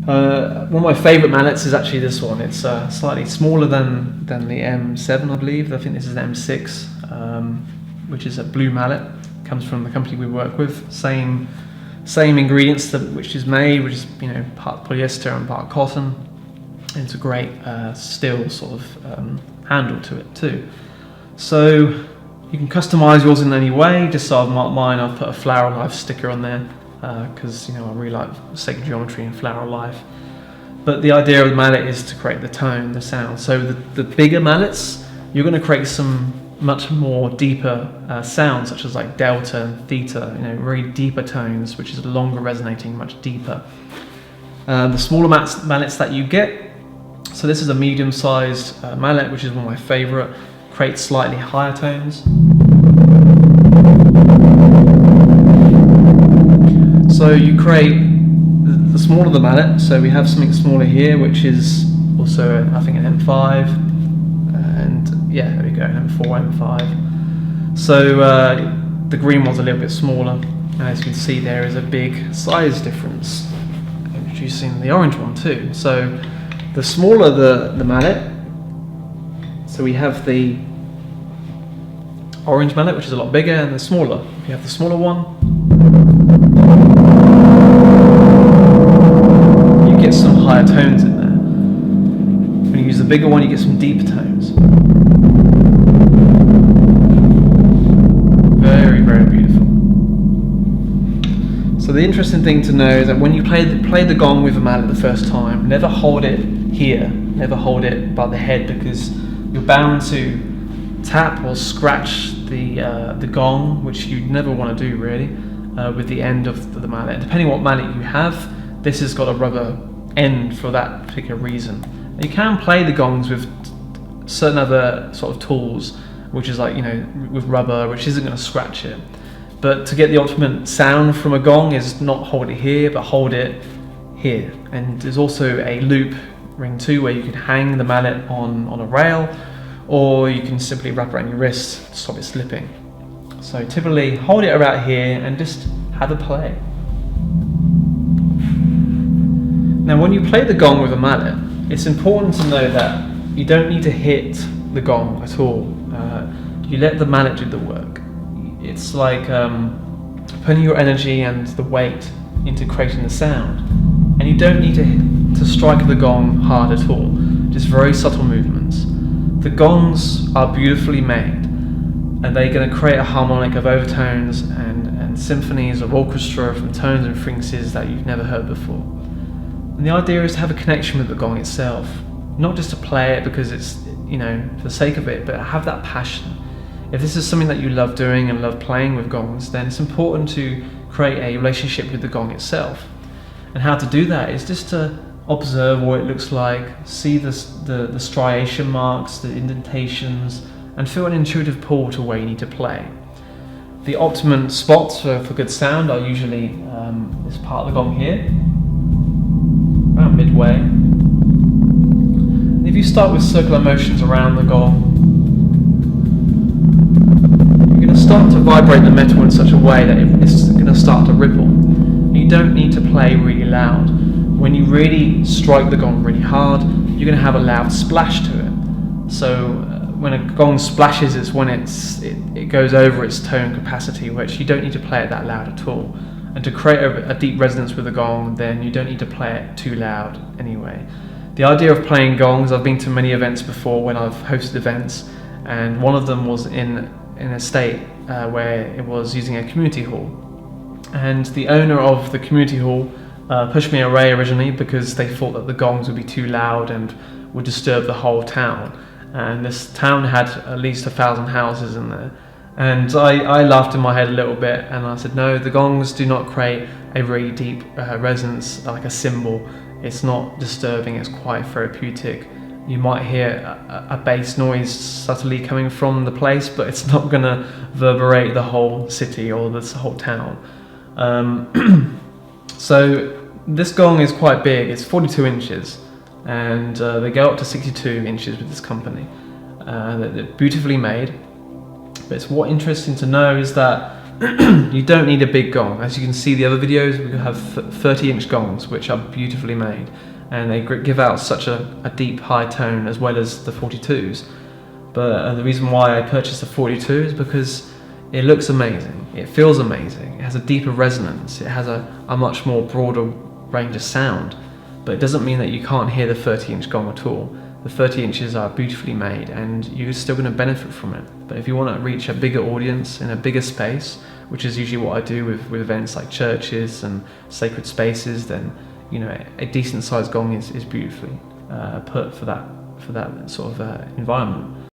One of my favourite mallets is actually this one. It's slightly smaller than the M7, I believe. I think this is an M6, which is a blue mallet. Comes from the company we work with. Same ingredients which is made, which is part polyester and part cotton. And it's a great steel sort of handle to it too. So you can customise yours in any way. Just so I've marked mine, I've put a flower life sticker on there. Because I really like sacred geometry and floral life. But the idea of the mallet is to create the tone, the sound. So the bigger mallets, you're going to create some much more deeper sounds, such as like delta and theta, very deeper tones, which is longer resonating, much deeper. The smaller mallets that you get, so this is a medium-sized mallet, which is one of my favourite, creates slightly higher tones. So you create the smaller the mallet, so we have something smaller here, which is also I think an M5, and yeah, there we go, an M4, M5. So the green one's a little bit smaller, and as you can see there is a big size difference, introducing the orange one too. So the smaller the mallet, so we have the orange mallet, which is a lot bigger, and the smaller. If you have the smaller one, get some higher tones in there. When you use the bigger one, you get some deeper tones. Very, very beautiful. So the interesting thing to know is that when you play the gong with a mallet the first time, never hold it here, never hold it by the head, because you're bound to tap or scratch the gong, which you never want to do really, with the end of the mallet. Depending on what mallet you have, this has got a rubber end for that particular reason. You can play the gongs with certain other sort of tools, which is like with rubber, which isn't going to scratch it. But to get the ultimate sound from a gong is not hold it here, but hold it here. And there's also a loop ring too, where you can hang the mallet on a rail, or you can simply wrap around your wrist to stop it slipping. So typically hold it around here and just have a play. Now when you play the gong with a mallet, it's important to know that you don't need to hit the gong at all. You let the mallet do the work. It's like putting your energy and the weight into creating the sound. And you don't need to strike the gong hard at all, just very subtle movements. The gongs are beautifully made, and they're going to create a harmonic of overtones and symphonies of orchestra from tones and frequencies that you've never heard before. And the idea is to have a connection with the gong itself, not just to play it because it's, for the sake of it, but have that passion. If this is something that you love doing and love playing with gongs, then it's important to create a relationship with the gong itself. And how to do that is just to observe what it looks like, see the striation marks, the indentations, and feel an intuitive pull to where you need to play. The optimum spots for good sound are usually this part of the gong here, around midway. And if you start with circular motions around the gong, you're going to start to vibrate the metal in such a way that it's going to start to ripple. And you don't need to play really loud. When you really strike the gong really hard, you're going to have a loud splash to it. So when a gong splashes, it's when it goes over its tone capacity, which you don't need to play it that loud at all. And to create a deep resonance with the gong, then you don't need to play it too loud anyway. The idea of playing gongs, I've been to many events before when I've hosted events, and one of them was in a state where it was using a community hall. And the owner of the community hall pushed me away originally because they thought that the gongs would be too loud and would disturb the whole town. And this town had at least 1,000 houses in there. And I laughed in my head a little bit, and I said, no, the gongs do not create a really deep resonance like a cymbal. It's not disturbing, it's quite therapeutic. You might hear a bass noise subtly coming from the place, but it's not going to reverberate the whole city or this whole town. So this gong is quite big, it's 42 inches, and they go up to 62 inches with this company. They're beautifully made. But it's what interesting to know is that You don't need a big gong. As you can see the other videos, we have 30-inch gongs, which are beautifully made, and they give out such a deep high tone as well as the 42s. But the reason why I purchased the 42 is because it looks amazing, it feels amazing, it has a deeper resonance, it has a much more broader range of sound. But it doesn't mean that you can't hear the 30-inch gong at all. The 30 inches are beautifully made and you're still going to benefit from it. But if you want to reach a bigger audience in a bigger space, which is usually what I do with events like churches and sacred spaces, then a decent sized gong is beautifully put for that sort of environment.